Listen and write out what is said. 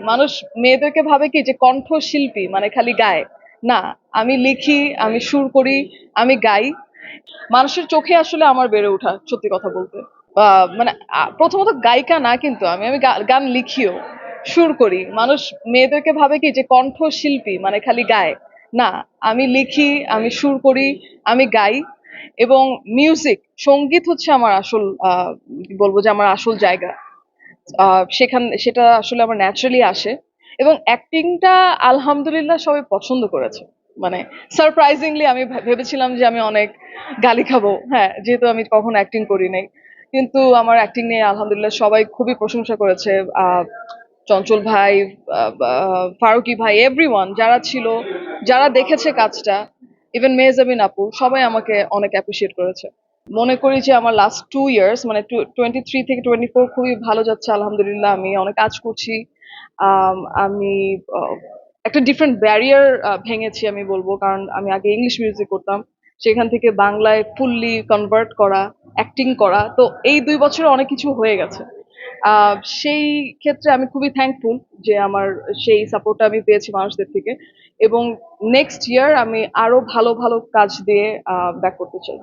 মানুষ মেয়েদেরকে ভাবে কি যে কণ্ঠশিল্পী মানে খালি গায়। না, আমি লিখি, আমি সুর করি, আমি গাই। মানুষের চোখে আসলে আমার বেড়ে ওঠা, সত্যি কথা বলতে। মানে প্রথমত গায়িকা না, কিন্তু আমি আমি গান লিখিও, সুর করি। মানুষ মেয়েদেরকে ভাবে কি যে কণ্ঠশিল্পী মানে খালি গায়। না, আমি লিখি, আমি সুর করি, আমি গাই। এবং মিউজিক, সঙ্গীত হচ্ছে আমার আসল, বলবো যে আমার আসল জায়গা। সেটা আসলে আমার ন্যাচারালি আসে। এবং অ্যাক্টিংটা আলহামদুলিল্লাহ সবাই পছন্দ করেছে। মানে সারপ্রাইজিংলি আমি ভেবেছিলাম যে আমি অনেক গালি খাবো, হ্যাঁ, যেহেতু আমি কখনো অ্যাক্টিং করি নাই। কিন্তু আমার অ্যাক্টিং নিয়ে আলহামদুলিল্লাহ সবাই খুবই প্রশংসা করেছে। চঞ্চল ভাই, ফারুকি ভাই, এভরিওয়ান যারা ছিল, যারা দেখেছে কাজটা, ইভেন মেহজাবিন আপু, সবাই আমাকে অনেক অ্যাপ্রিসিয়েট করেছে। মনে করি যে আমার লাস্ট 2 ইয়ার্স মানে 23 থেকে 24 খুবই ভালো যাচ্ছে আলহামদুলিল্লাহ। আমি অনেক কাজ করছি। আমি একটা ডিফারেন্ট ব্যারিয়ার ভেঙেছি আমি বলবো, কারণ আমি আগে ইংলিশ মিউজিক করতাম, সেখান থেকে বাংলায় ফুললি কনভার্ট করা, অ্যাক্টিং করা, তো এই 2 বছরে অনেক কিছু হয়ে গেছে। সেই ক্ষেত্রে আমি খুবই থ্যাঙ্কফুল যে আমার সেই সাপোর্টটা আমি পেয়েছি মানুষদের থেকে। এবং নেক্সট ইয়ার আমি আরো ভালো ভালো কাজ দিয়ে ব্যাক করতে চাই।